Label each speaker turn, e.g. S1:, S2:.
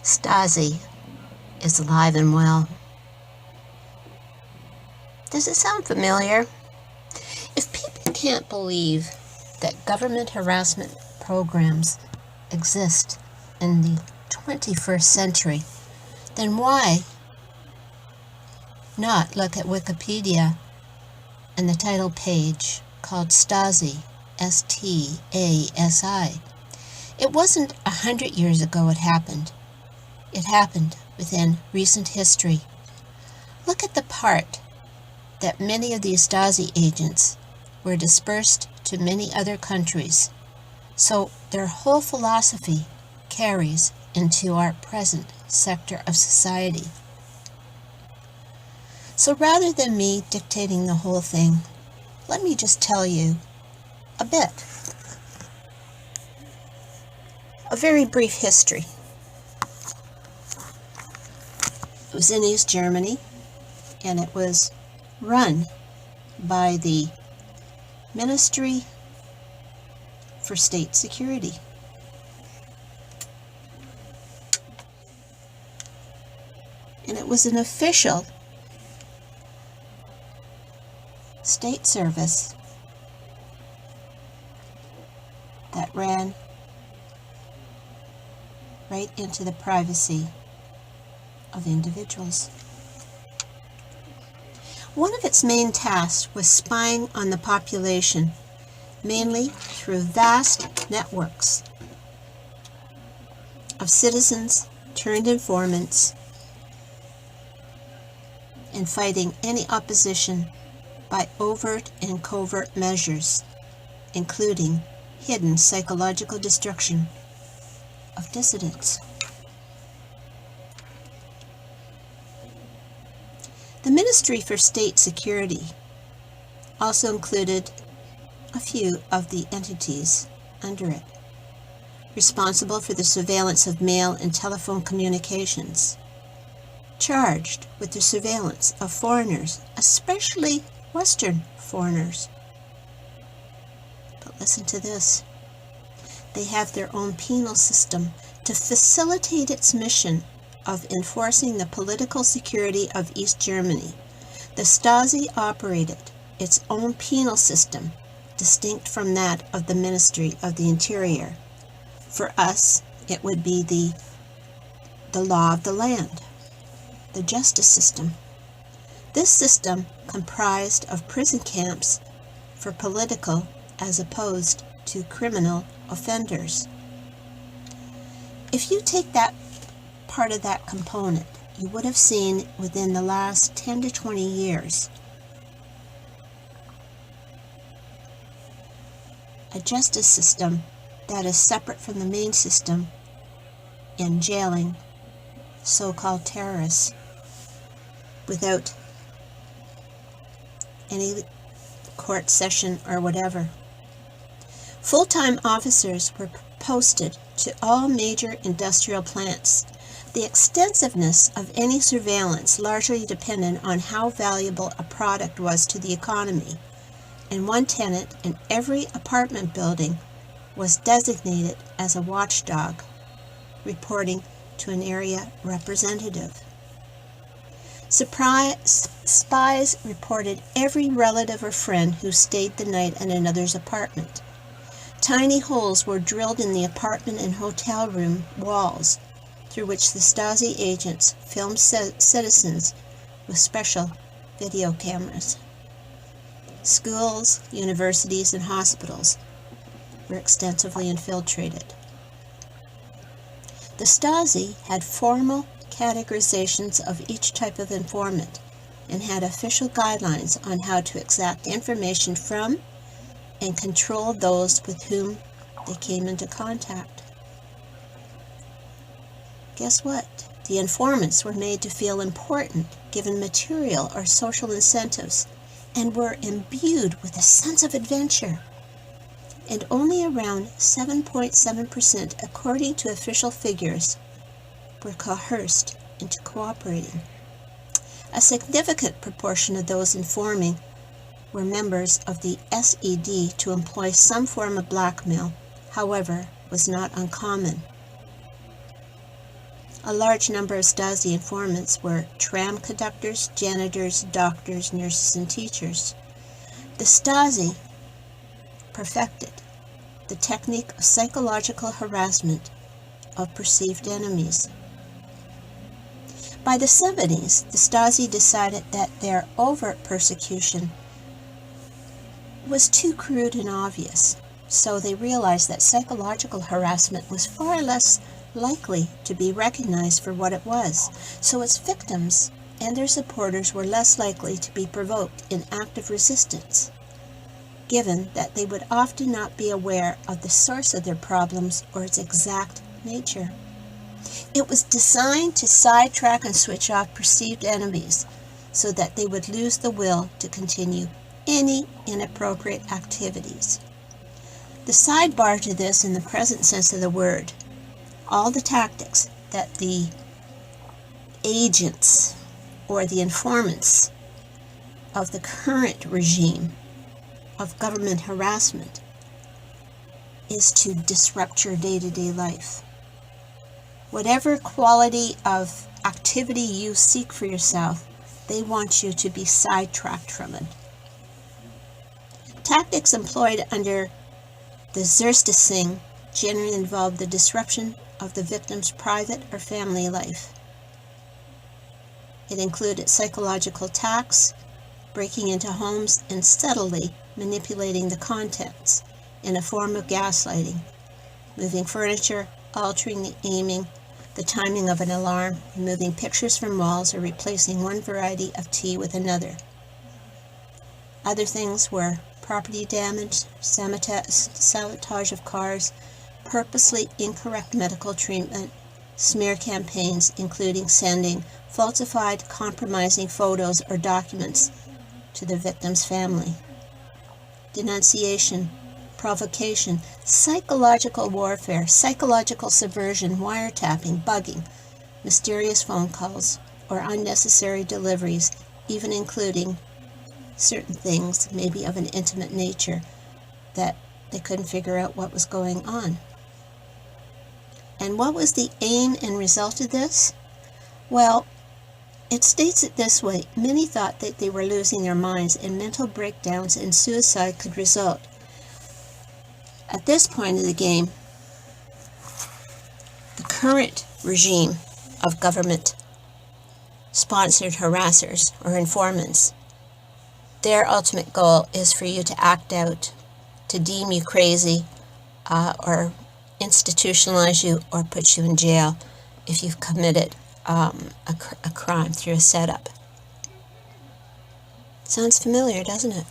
S1: Stasi is alive and well. Does it sound familiar? If people can't believe that government harassment programs exist in the 21st century, then why not look at Wikipedia and the title page called Stasi, S-T-A-S-I. It wasn't 100 years ago it happened. It happened within recent history. Look at the part that many of these Stasi agents were dispersed to many other countries, so their whole philosophy carries into our present sector of society. So rather than me dictating the whole thing, let me just tell you a bit. A very brief history. It was in East Germany, and it was run by the Ministry for State Security. And it was an official state service that ran right into the privacy of individuals. One of its main tasks was spying on the population, mainly through vast networks of citizens turned informants, and fighting any opposition by overt and covert measures, including hidden psychological destruction of dissidents. The Ministry for State Security also included a few of the entities under it, responsible for the surveillance of mail and telephone communications, charged with the surveillance of foreigners, especially Western foreigners. But listen to this. They have their own penal system to facilitate its mission of enforcing the political security of East Germany. The Stasi operated its own penal system, distinct from that of the Ministry of the Interior. For us, it would be the law of the land, the justice system. This system comprised of prison camps for political as opposed to criminal offenders. If you take that part of that component, you would have seen within the last 10 to 20 years a justice system that is separate from the main system in jailing so-called terrorists without any court session or whatever. Full-time officers were posted to all major industrial plants. The extensiveness of any surveillance largely depended on how valuable a product was to the economy, and one tenant in every apartment building was designated as a watchdog, reporting to an area representative. Spies reported every relative or friend who stayed the night in another's apartment. Tiny holes were drilled in the apartment and hotel room walls, through which the Stasi agents filmed citizens with special video cameras. Schools, universities, and hospitals were extensively infiltrated. The Stasi had formal categorizations of each type of informant and had official guidelines on how to extract information from and control those with whom they came into contact. Guess what? The informants were made to feel important, given material or social incentives, and were imbued with a sense of adventure. And only around 7.7%, according to official figures, were coerced into cooperating. A significant proportion of those informing were members of the SED. To employ some form of blackmail, however, was not uncommon. A large number of Stasi informants were tram conductors, janitors, doctors, nurses, and teachers. The Stasi perfected the technique of psychological harassment of perceived enemies. By the 70s, the Stasi decided that their overt persecution was too crude and obvious, so they realized that psychological harassment was far less likely to be recognized for what it was, so its victims and their supporters were less likely to be provoked in active resistance, given that they would often not be aware of the source of their problems or its exact nature. It was designed to sidetrack and switch off perceived enemies so that they would lose the will to continue any inappropriate activities. The sidebar to this, in the present sense of the word, all the tactics that the agents or the informants of the current regime of government harassment is to disrupt your day-to-day life. Whatever quality of activity you seek for yourself, they want you to be sidetracked from it. Tactics employed under the Stasi generally involved the disruption of the victim's private or family life. It included psychological attacks, breaking into homes, and subtly manipulating the contents in a form of gaslighting, moving furniture, altering the aiming, the timing of an alarm, removing pictures from walls, or replacing one variety of tea with another. Other things were property damage, sabotage of cars, purposely incorrect medical treatment, smear campaigns, including sending falsified, compromising photos or documents to the victim's family, denunciation, provocation, psychological warfare, psychological subversion, wiretapping, bugging, mysterious phone calls, or unnecessary deliveries, even including certain things, maybe of an intimate nature, that they couldn't figure out what was going on. And what was the aim and result of this? Well, it states it this way: many thought that they were losing their minds and mental breakdowns and suicide could result. At this point of the game, the current regime of government-sponsored harassers or informants, their ultimate goal is for you to act out, to deem you crazy, or institutionalize you or put you in jail if you've committed a crime through a setup. Sounds familiar, doesn't it?